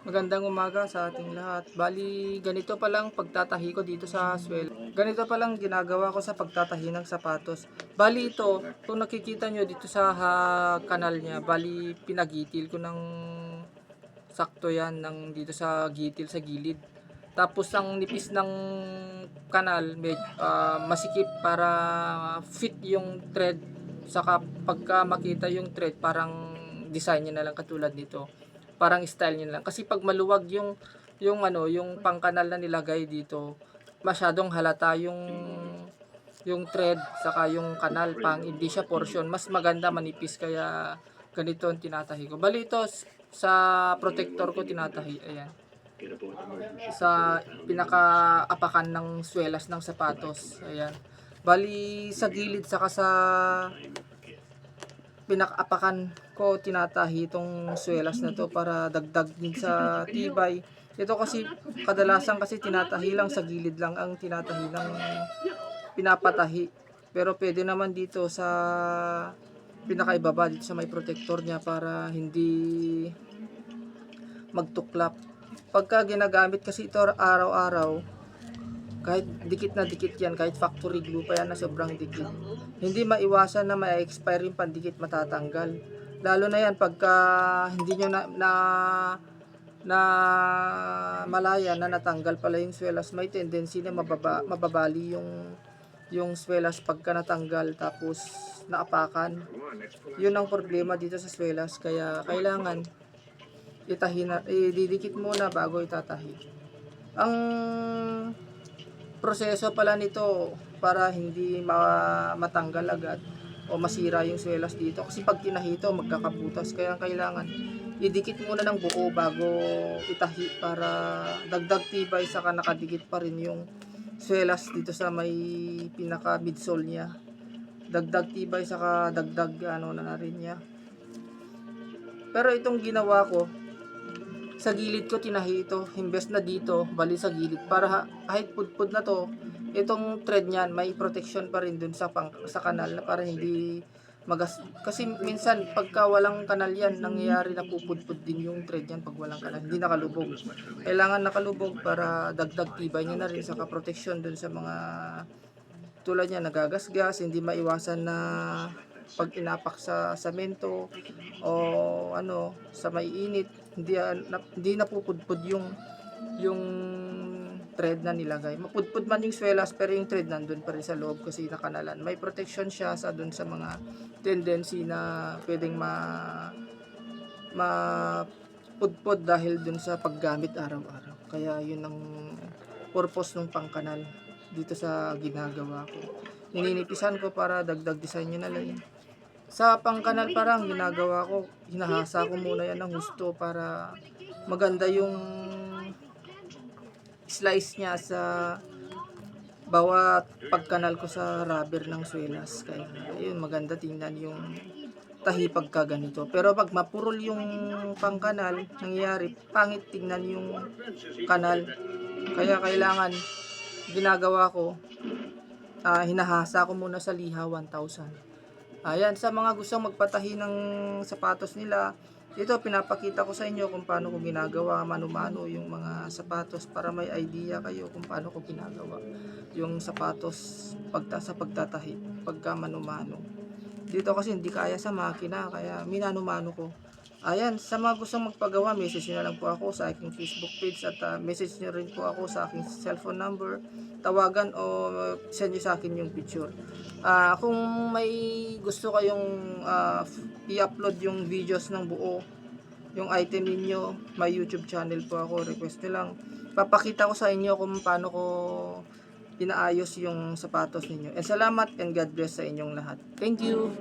Magandang umaga sa ating lahat. Bali, ganito pa lang pagtatahi ko dito sa swell. Ganito pa lang ginagawa ko sa pagtatahi ng sapatos. Bali ito, kung nakikita nyo dito sa kanal niya, bali pinagitil ko ng sakto yan ng dito sa gitil sa gilid. Tapos ang nipis ng kanal, masikip para fit yung thread. Saka pagka makita yung thread, parang design niya na lang katulad nito. Parang style niya na lang. Kasi pag maluwag yung pangkanal na nilagay dito, masyadong halata yung thread saka yung kanal pang hindi siya portion. Mas maganda manipis kaya ganito ang tinatahi ko. Bali ito sa protector ko tinatahi. Ayan. Sa pinakaapakan ng swelas ng sapatos. Ayan. Bali sa gilid saka sa pinakaapakan ko tinatahi itong swelas na to para dagdag din sa tibay. Ito kasi kadalasan kasi tinatahi lang sa gilid lang ang tinatahi ng pinapatahi. Pero pwede naman dito sa pinakaibaba dito sa may protector niya para hindi magtuklap. Pagka ginagamit kasi ito araw-araw, kahit dikit na dikit yan, kahit factory glue pa yan na sobrang dikit, hindi maiwasan na ma-expire yung pandikit, matatanggal. Lalo na yan pagka hindi nyo na malaya na natanggal pala yung swelas, may tendency na mababali yung swelas pagka natanggal tapos naapakan. Yun ang problema dito sa swelas, kaya kailangan ididikit muna bago itatahi. Ang proseso pala nito para hindi matanggal agad o masira yung swelas dito, kasi pag tinahito magkakabutas, kaya kailangan idikit muna ng buo bago itahi para dagdag tibay, saka nakadikit pa rin yung swelas dito sa may pinaka midsole niya, dagdag tibay saka dagdag na rin niya. Pero itong ginawa ko sa gilid ko tinahi ito, imbes na dito, bali sa gilid, para kahit pudpud na to, itong thread niyan may protection pa rin dun sa kanal na para hindi kasi minsan pagka walang kanal yan, nangyayari na pupudpud din yung thread yan pag walang kanal, hindi nakalubog. Kailangan nakalubog para dagdag tibay niya na rin, saka protection dun sa mga tulad niya nagagasgas, hindi maiwasan na pag inapak sa semento o sa may init, hindi napupudpud yung thread na nilagay. Mapudpud man yung swelas pero yung thread nandun pa rin sa loob kasi nakanalan. May protection siya sa dun sa mga tendency na pwedeng mapudpud dahil dun sa paggamit araw-araw. Kaya yun ang purpose ng pangkanal dito sa ginagawa ko. Nininipisan ko para dagdag design nyo na lang. Sa pangkanal parang ginagawa ko, hinahasa ko muna yan ng gusto para maganda yung slice niya sa bawat pagkanal ko sa rubber ng swelas. Kaya ayun, maganda tingnan yung tahi pagka ganito. Pero pag mapurol yung pangkanal, nangyayari pangit tingnan yung kanal. Kaya kailangan ginagawa ko, hinahasa ko muna sa liha 1,000. Ayan, sa mga gustong magpatahi ng sapatos nila, ito pinapakita ko sa inyo kung paano ko ginagawa mano-mano yung mga sapatos para may idea kayo kung paano ko ginagawa yung sapatos sa pagtatahi pagka mano-mano. Dito kasi hindi kaya sa makina, kaya minano-mano ko. Ayan, sa mga gustong magpagawa, message nyo na lang po ako sa aking Facebook page at message nyo rin po ako sa aking cellphone number, tawagan o send nyo sa akin yung picture. Kung may gusto kayong i-upload yung videos ng buo, yung item ninyo, may YouTube channel po ako, request nyo lang. Papakita ko sa inyo kung paano ko inaayos yung sapatos ninyo. And salamat and God bless sa inyong lahat. Thank you!